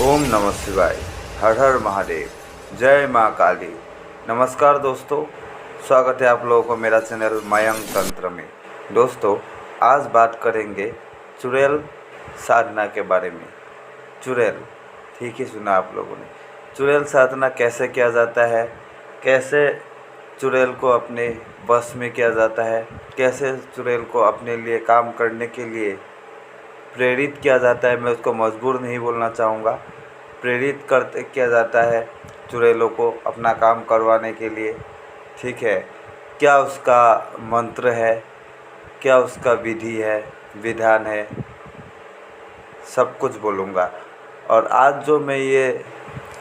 ओम नमः शिवाय। हर हर महादेव। जय माँ काली। नमस्कार दोस्तों, स्वागत है आप लोगों को मेरा चैनल मयंक तंत्र में। दोस्तों, आज बात करेंगे चुड़ैल साधना के बारे में। चुड़ैल, ठीक ही सुना आप लोगों ने। चुड़ैल साधना कैसे किया जाता है, कैसे चुड़ैल को अपने बस में किया जाता है, कैसे चुड़ैल को अपने लिए काम करने के लिए प्रेरित किया जाता है। मैं उसको मजबूर नहीं बोलना चाहूँगा, प्रेरित करते किया जाता है चुड़ैलों को अपना काम करवाने के लिए। ठीक है, क्या उसका मंत्र है, क्या उसका विधि है, विधान है, सब कुछ बोलूँगा। और आज जो मैं ये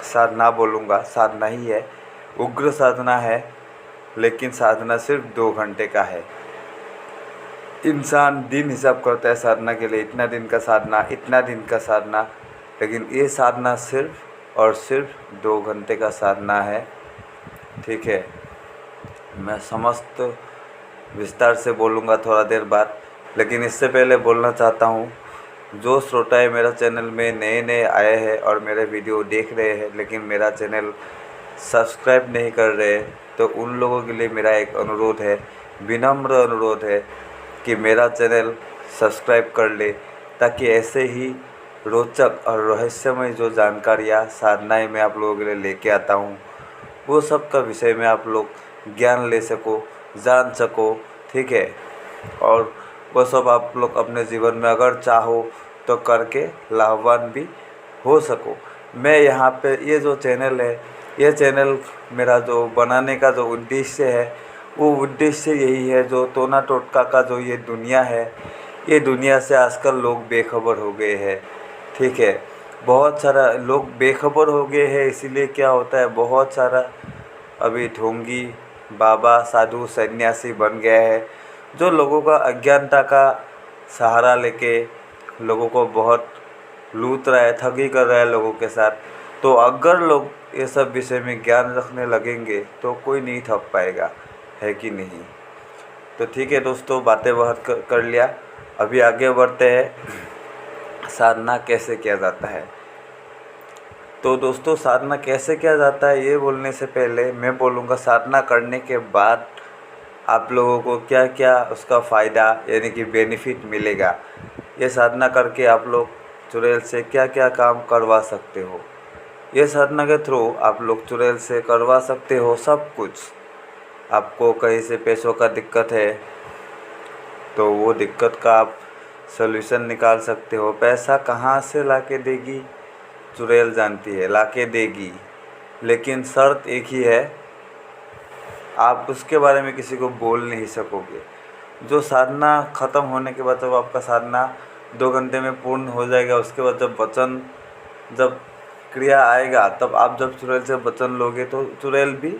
साधना बोलूँगा, साधना ही है, उग्र साधना है, लेकिन साधना सिर्फ 2 घंटे का है। इंसान दिन हिसाब करता है साधना के लिए, इतना दिन का साधना, इतना दिन का साधना, लेकिन ये साधना सिर्फ और सिर्फ 2 घंटे का साधना है। ठीक है, मैं समस्त विस्तार से बोलूँगा थोड़ा देर बाद, लेकिन इससे पहले बोलना चाहता हूँ, जो श्रोताएं मेरा चैनल में नए नए आए हैं और मेरे वीडियो देख रहे हैं लेकिन मेरा चैनल सब्सक्राइब नहीं कर रहे, तो उन लोगों के लिए मेरा एक अनुरोध है, विनम्र अनुरोध है कि मेरा चैनल सब्सक्राइब कर ले, ताकि ऐसे ही रोचक और रहस्यमय जो जानकारियाँ साधनाएँ मैं आप लोगों के लिए लेके आता हूँ, वो सब का विषय में आप लोग ज्ञान ले सको, जान सको। ठीक है, और वो सब आप लोग अपने जीवन में अगर चाहो तो करके लाभवान भी हो सको। मैं यहाँ पे ये जो चैनल है, ये चैनल मेरा जो बनाने का जो उद्देश्य है, वो उद्देश्य यही है, जो टोना टोटका का जो ये दुनिया है, ये दुनिया से आजकल लोग बेखबर हो गए हैं। ठीक है, बहुत सारा लोग बेखबर हो गए हैं, इसीलिए क्या होता है, बहुत सारा अभी ढोंगी बाबा साधु सन्यासी बन गया है, जो लोगों का अज्ञानता का सहारा लेके लोगों को बहुत लूट रहा है, ठगी कर रहा है लोगों के साथ। तो अगर लोग ये सब विषय में ज्ञान रखने लगेंगे तो कोई नहीं ठग पाएगा, है कि नहीं। तो ठीक है दोस्तों, बातें बहुत कर लिया, अभी आगे बढ़ते हैं साधना कैसे किया जाता है। तो दोस्तों, साधना कैसे किया जाता है ये बोलने से पहले मैं बोलूँगा साधना करने के बाद आप लोगों को क्या क्या उसका फ़ायदा यानी कि बेनिफिट मिलेगा। ये साधना करके आप लोग चुड़ैल से क्या क्या काम करवा सकते हो। ये साधना के थ्रू आप लोग चुड़ैल से करवा सकते हो सब कुछ। आपको कहीं से पैसों का दिक्कत है तो वो दिक्कत का आप सॉल्यूशन निकाल सकते हो। पैसा कहाँ से लाके देगी चुड़ैल जानती है, लाके देगी, लेकिन शर्त एक ही है, आप उसके बारे में किसी को बोल नहीं सकोगे। जो साधना ख़त्म होने के बाद जब आपका साधना 2 घंटे में पूर्ण हो जाएगा, उसके बाद जब क्रिया आएगा, तब आप जब चुड़ैल से वचन लोगे तो चुड़ैल भी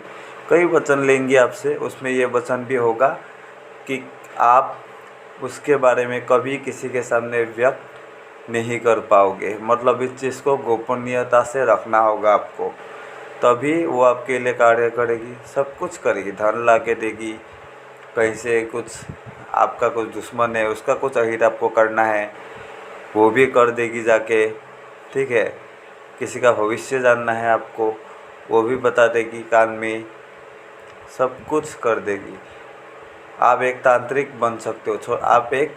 कई वचन लेंगी आपसे। उसमें ये वचन भी होगा कि आप उसके बारे में कभी किसी के सामने व्यक्त नहीं कर पाओगे। मतलब इस चीज़ को गोपनीयता से रखना होगा आपको, तभी वो आपके लिए कार्य करेगी, सब कुछ करेगी, धन ला के देगी। कहीं से कुछ आपका कुछ दुश्मन है, उसका कुछ अहित आपको करना है, वो भी कर देगी जाके। ठीक है, किसी का भविष्य जानना है आपको, वो भी बता देगी कान में, सब कुछ कर देगी। आप एक तांत्रिक बन सकते हो, आप एक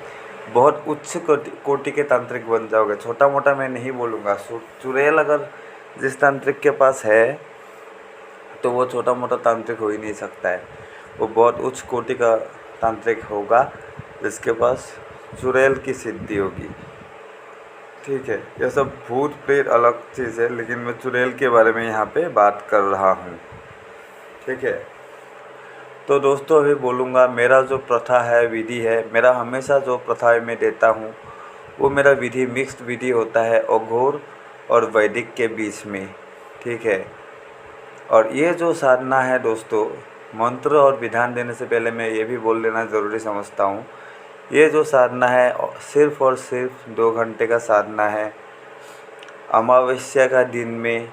बहुत उच्च कोटि के तांत्रिक बन जाओगे। छोटा मोटा मैं नहीं बोलूँगा। चुड़ैल अगर जिस तांत्रिक के पास है तो वो छोटा मोटा तांत्रिक हो ही नहीं सकता है, वो बहुत उच्च कोटि का तांत्रिक होगा जिसके पास चुड़ैल की सिद्धि होगी। ठीक है, यह सब भूत प्रेत अलग चीज़ है, लेकिन मैं चुड़ैल के बारे में यहाँ पे बात कर रहा हूँ। ठीक है, तो दोस्तों अभी बोलूँगा मेरा जो प्रथा है, विधि है, मेरा हमेशा जो प्रथा मैं देता हूँ वो मेरा विधि मिक्स्ड विधि होता है, अघोर और वैदिक के बीच में। ठीक है, और ये जो साधना है दोस्तों, मंत्र और विधान देने से पहले मैं ये भी बोल लेना ज़रूरी समझता हूँ, ये जो साधना है सिर्फ़ और सिर्फ 2 घंटे का साधना है। अमावस्या का दिन में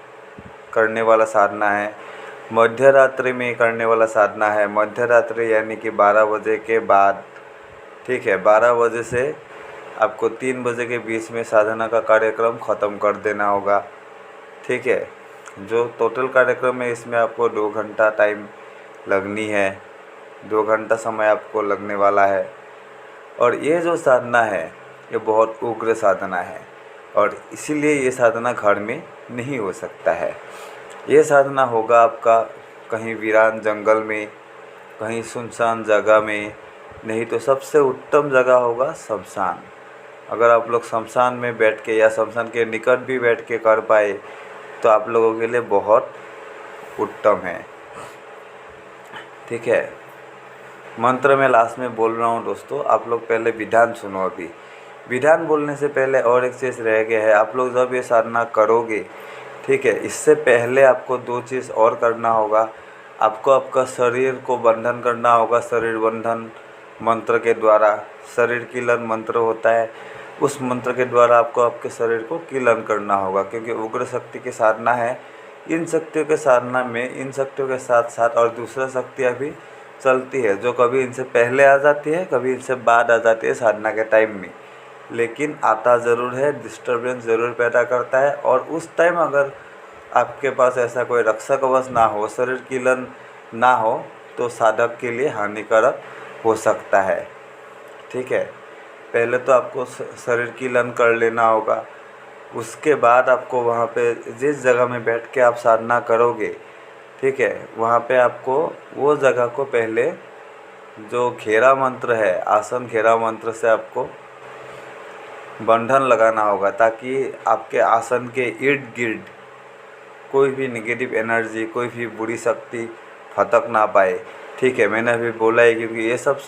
करने वाला साधना है, मध्य रात्रि में करने वाला साधना है। मध्य रात्रि यानी कि 12 बजे के बाद। ठीक है, 12 बजे से आपको 3 बजे के बीच में साधना का कार्यक्रम ख़त्म कर देना होगा। ठीक है। जो टोटल कार्यक्रम है इसमें आपको 2 घंटा टाइम लगनी है, 2 घंटा समय आपको लगने वाला है। और ये जो साधना है ये बहुत उग्र साधना है और इसीलिए ये साधना घर में नहीं हो सकता है। ये साधना होगा आपका कहीं वीरान जंगल में, कहीं सुनसान जगह में, नहीं तो सबसे उत्तम जगह होगा शमशान। अगर आप लोग शमशान में बैठ के या शमशान के निकट भी बैठ के कर पाए तो आप लोगों के लिए बहुत उत्तम है। ठीक है। मंत्र में लास्ट में बोल रहा हूँ दोस्तों, आप लोग पहले विधान सुनो। अभी विधान बोलने से पहले और एक चीज़ रह गया है। आप लोग जब ये साधना करोगे, ठीक है, इससे पहले आपको 2 चीज़ और करना होगा। आपको आपका शरीर को बंधन करना होगा, शरीर बंधन मंत्र के द्वारा। शरीर कीलन मंत्र होता है, उस मंत्र के द्वारा आपको आपके शरीर को कीलन करना होगा, क्योंकि उग्र शक्ति की साधना है। इन शक्तियों के साधना में इन शक्तियों के साथ साथ और दूसरा शक्तियाँ भी चलती है, जो कभी इनसे पहले आ जाती है, कभी इनसे बाद आ जाती है साधना के टाइम में, लेकिन आता ज़रूर है, डिस्टर्बेंस ज़रूर पैदा करता है। और उस टाइम अगर आपके पास ऐसा कोई रक्षा कवच ना हो, शरीर कीलन ना हो, तो साधक के लिए हानिकारक हो सकता है। ठीक है। पहले तो आपको शरीर कीलन कर लेना होगा, उसके बाद आपको वहाँ पे जिस जगह में बैठ के आप साधना करोगे, ठीक है, वहाँ पे आपको वो जगह को पहले जो घेरा मंत्र है, आसन घेरा मंत्र से आपको बंधन लगाना होगा, ताकि आपके आसन के इर्द गिर्द कोई भी नेगेटिव एनर्जी, कोई भी बुरी शक्ति फटक ना पाए। ठीक है। मैंने अभी बोला है क्योंकि ये सब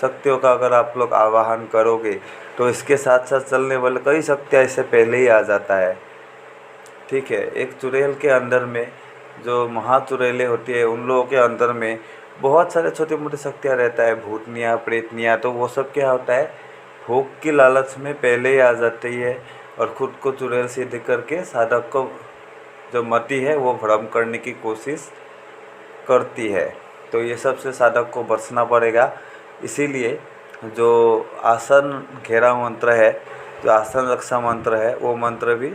शक्तियों का अगर आप लोग आवाहन करोगे तो इसके साथ साथ चलने वाले कई शक्तियाँ इससे पहले ही आ जाता है। ठीक है। एक चुड़ैल के अंदर में जो महाचुड़ैलें होती है, उन लोगों के अंदर में बहुत सारे छोटी मोटी शक्तियाँ रहता है, भूतनियाँ, प्रेतनियाँ। तो वो सब क्या होता है, भोग की लालच में पहले ही आ जाती है और ख़ुद को चुड़ैल सिद्ध करके साधक को जो मति है वो भ्रम करने की कोशिश करती है। तो ये सब से साधक को बचना पड़ेगा। इसीलिए जो आसन घेरा मंत्र है, जो आसन रक्षा मंत्र है, वो मंत्र भी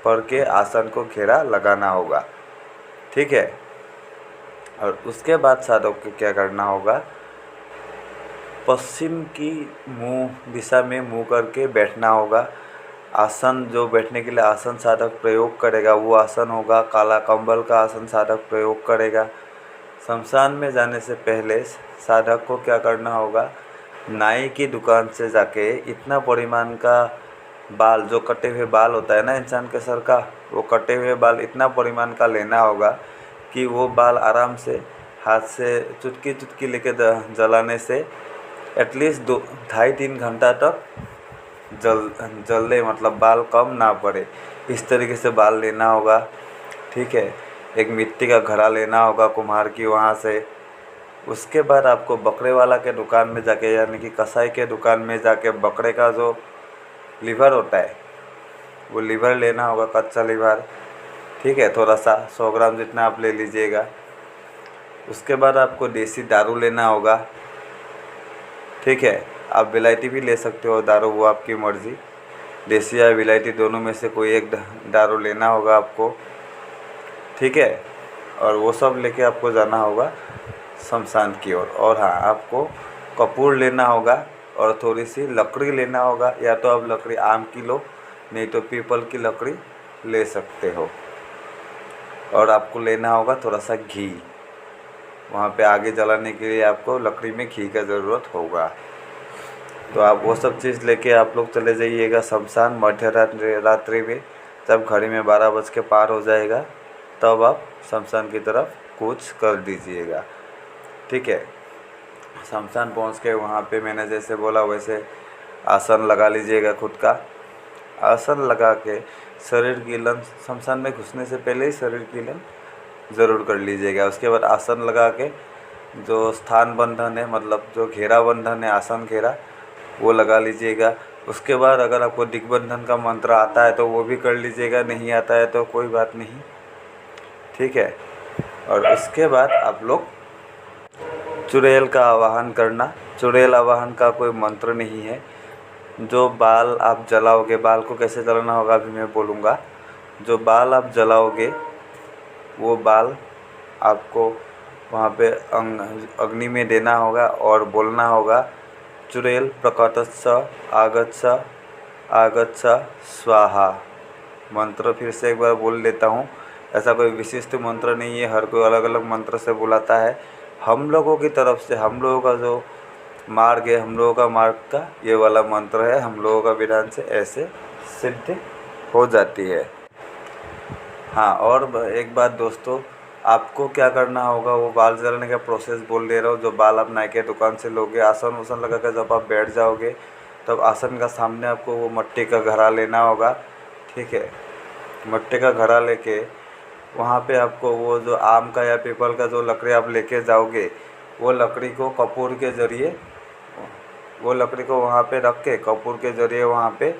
पढ़ के आसन को घेरा लगाना होगा। ठीक है। और उसके बाद साधक को क्या करना होगा, पश्चिम की मुंह दिशा में मुंह करके बैठना होगा। आसन जो बैठने के लिए आसन साधक प्रयोग करेगा वो आसन होगा काला कंबल का आसन साधक प्रयोग करेगा। शमशान में जाने से पहले साधक को क्या करना होगा, नाई की दुकान से जाके इतना परिमाण का बाल, जो कटे हुए बाल होता है ना इंसान के सर का, वो कटे हुए बाल इतना परिमाण का लेना होगा कि वो बाल आराम से हाथ से चुटकी चुटकी लेके जलाने से एटलीस्ट 2-2.5-3 घंटा तक जल मतलब बाल कम ना पड़े, इस तरीके से बाल लेना होगा। ठीक है। एक मिट्टी का घड़ा लेना होगा कुम्हार की, वहाँ से। उसके बाद आपको बकरे वाला के दुकान में जाके, यानी कि कसाई के दुकान में जाके बकरे का जो लीवर होता है वो लीवर लेना होगा, कच्चा लीवर। ठीक है। थोड़ा सा 100 ग्राम जितना आप ले लीजिएगा। उसके बाद आपको देसी दारू लेना होगा। ठीक है। आप विलायती भी ले सकते हो दारू, वो आपकी मर्ज़ी, देसी या विलायती दोनों में से कोई एक दारू लेना होगा आपको। ठीक है। और वो सब लेके आपको जाना होगा शमशान की ओर। और हाँ, आपको कपूर लेना होगा और थोड़ी सी लकड़ी लेना होगा, या तो आप लकड़ी आम की लो, नहीं तो पीपल की लकड़ी ले सकते हो। और आपको लेना होगा थोड़ा सा घी, वहाँ पे आगे जलाने के लिए आपको लकड़ी में घी का ज़रूरत होगा। तो आप वो सब चीज़ लेके आप लोग चले जाइएगा शमशान मध्य रात्रि में। जब घड़ी में 12 बज के पार हो जाएगा तब आप शमशान की तरफ कूच कर दीजिएगा। ठीक है। शमशान पहुँच के वहाँ पे मैंने जैसे बोला वैसे आसन लगा लीजिएगा खुद का। आसन लगा के शरीर कीलन, शमशान में घुसने से पहले ही शरीर कीलन ज़रूर कर लीजिएगा। उसके बाद आसन लगा के जो स्थान बंधन है, मतलब जो घेरा बंधन है, आसन घेरा, वो लगा लीजिएगा। उसके बाद अगर आपको दिग्बंधन का मंत्र आता है तो वो भी कर लीजिएगा, नहीं आता है तो कोई बात नहीं। ठीक है। और उसके बाद आप लोग चुड़ैल का आवाहन करना। चुड़ैल आवाहन का कोई मंत्र नहीं है, जो बाल आप जलाओगे, बाल को कैसे जलाना होगा अभी मैं बोलूँगा। जो बाल आप जलाओगे वो बाल आपको वहाँ पे अग्नि में देना होगा और बोलना होगा चुड़ैल प्रकटस्स आगच्छ आगच्छ स्वाहा। मंत्र फिर से एक बार बोल लेता हूँ। ऐसा कोई विशिष्ट मंत्र नहीं है, हर कोई अलग अलग मंत्र से बुलाता है। हम लोगों की तरफ से, हम लोगों का जो मार्ग है, हम लोगों का मार्ग का ये वाला मंत्र है, हम लोगों का विधान से ऐसे सिद्ध हो जाती है। हाँ, और एक बात दोस्तों, आपको क्या करना होगा, वो बाल जलाने का प्रोसेस बोल दे रहा हूँ। जो बाल आप नाई के दुकान से लोगे, आसन उसन लगा कर जब आप बैठ जाओगे तब आसन का सामने आपको वो मिट्टी का घड़ा लेना होगा। ठीक है, मिट्टी का घड़ा लेके वहाँ पे आपको वो जो आम का या पीपल का जो लकड़ी आप लेके जाओगे, वो लकड़ी को कपूर के ज़रिए, वो लकड़ी को वहाँ पे रख के कपूर के ज़रिए वहाँ पे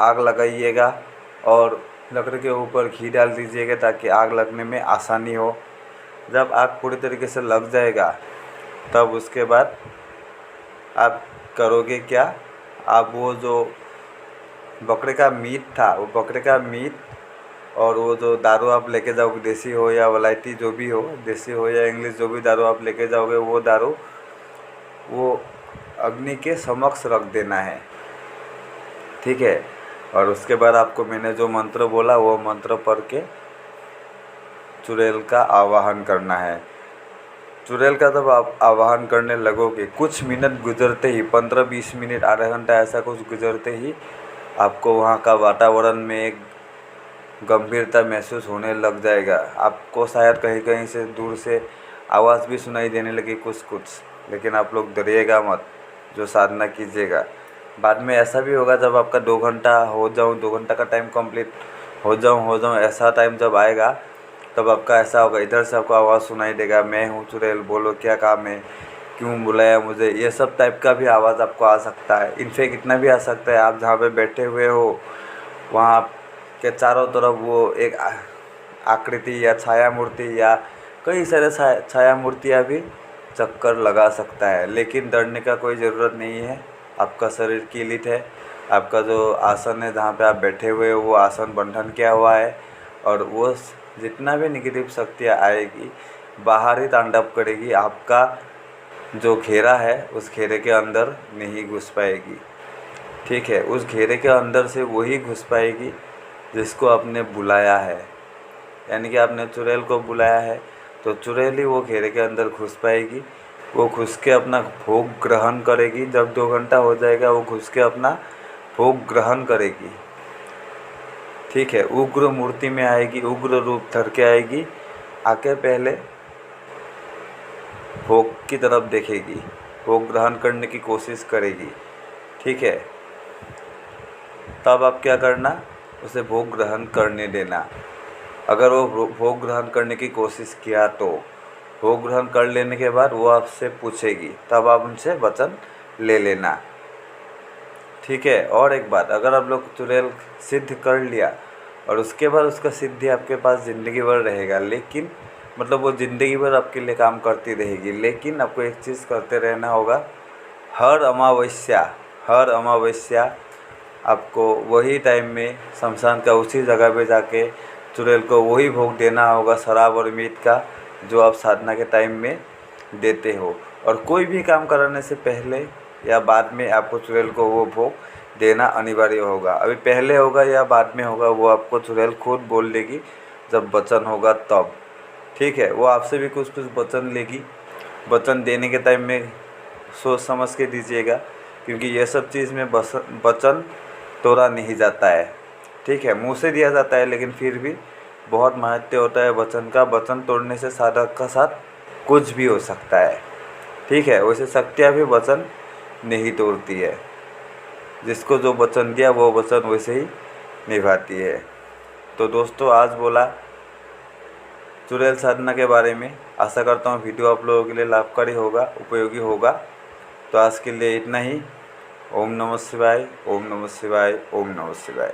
आग लगाइएगा और लकड़ी के ऊपर घी डाल दीजिएगा ताकि आग लगने में आसानी हो। जब आग पूरी तरीके से लग जाएगा तब उसके बाद आप करोगे क्या, आप वो जो बकरे का मीट था, वो बकरे का मीट और वो जो दारू आप लेके जाओगे, देसी हो या वलायती जो भी हो, देसी हो या इंग्लिश, जो भी दारू आप लेके जाओगे, वो दारू वो अग्नि के समक्ष रख देना है। ठीक है, और उसके बाद आपको मैंने जो मंत्र बोला वो मंत्र पढ़ के चुड़ैल का आवाहन करना है। चुड़ैल का जब आप आवाहन करने लगोगे, कुछ मिनट गुजरते ही, 15-20 मिनट, आधा घंटा ऐसा कुछ गुजरते ही आपको वहाँ का वातावरण में एक गंभीरता महसूस होने लग जाएगा। आपको शायद कहीं कहीं से दूर से आवाज़ भी सुनाई देने लगी कुछ कुछ, लेकिन आप लोग डरिएगा मत जो साधना कीजिएगा। बाद में ऐसा भी होगा जब आपका 2 घंटा हो जाऊँ, 2 घंटा का टाइम कंप्लीट हो जाऊँ ऐसा टाइम जब आएगा तब आपका ऐसा होगा, इधर से आपको आवाज़ सुनाई देगा, मैं हूँ चुड़ैल, बोलो क्या काम है, क्यों बुलाया मुझे, ये सब टाइप का भी आवाज़ आपको आ सकता है। इनफेक्ट इतना भी आ सकता है, आप जहाँ पे बैठे हुए हो वहाँ के चारों तरफ वो एक आकृति या छाया मूर्ति या कई सारे छाया मूर्तियाँ भी चक्कर लगा सकता है। लेकिन डरने का कोई ज़रूरत नहीं है, आपका शरीर कीलित है, आपका जो आसन है जहाँ पे आप बैठे हुए हो वो आसन बंधन किया हुआ है, और वो जितना भी नेगेटिव शक्तियाँ आएगी बाहर ही तांडव करेगी, आपका जो घेरा है उस घेरे के अंदर नहीं घुस पाएगी। ठीक है, उस घेरे के अंदर से वही घुस पाएगी जिसको आपने बुलाया है, यानी कि आपने चुड़ैल को बुलाया है तो चुड़ैल ही वो घेरे के अंदर घुस पाएगी। वो घुस के अपना भोग ग्रहण करेगी। जब 2 घंटा हो जाएगा वो घुस के अपना भोग ग्रहण करेगी। ठीक है, उग्र मूर्ति में आएगी, उग्र रूप धर के आएगी, आके पहले भोग की तरफ देखेगी, भोग ग्रहण करने की कोशिश करेगी। ठीक है, तब आप क्या करना, उसे भोग ग्रहण करने देना। अगर वो भोग ग्रहण करने की कोशिश किया तो भोग ग्रहण कर लेने के बाद वो आपसे पूछेगी, तब आप उनसे वचन ले लेना। ठीक है, और एक बात, अगर आप लोग चुड़ैल सिद्ध कर लिया और उसके बाद उसका सिद्धि आपके पास ज़िंदगी भर रहेगा, लेकिन मतलब वो ज़िंदगी भर आपके लिए काम करती रहेगी, लेकिन आपको एक चीज़ करते रहना होगा, हर अमावस्या आपको वही टाइम में शमशान का उसी जगह पे जाके चुड़ैल को वही भोग देना होगा, शराब और मीट का, जो आप साधना के टाइम में देते हो। और कोई भी काम कराने से पहले या बाद में आपको चुड़ैल को वो भोग देना अनिवार्य होगा। अभी पहले होगा या बाद में होगा वो आपको चुड़ैल खुद बोल देगी जब वचन होगा तब। ठीक है, वो आपसे भी कुछ कुछ वचन लेगी। वचन देने के टाइम में सोच समझ के दीजिएगा, क्योंकि ये सब चीज़ में वचन तोड़ा नहीं जाता है। ठीक है, मुँह से दिया जाता है, लेकिन फिर भी बहुत महत्व होता है वचन का। वचन तोड़ने से साधक का साथ कुछ भी हो सकता है। ठीक है, वैसे शक्तियाँ भी वचन नहीं तोड़ती है, जिसको जो वचन दिया वो वचन वैसे ही निभाती है। तो दोस्तों, आज बोला चुड़ैल साधना के बारे में। आशा करता हूँ वीडियो आप लोगों के लिए लाभकारी होगा, उपयोगी होगा। तो आज के लिए इतना ही। ओम नमः शिवाय, ओम नमः शिवाय, ओम नमः शिवाय।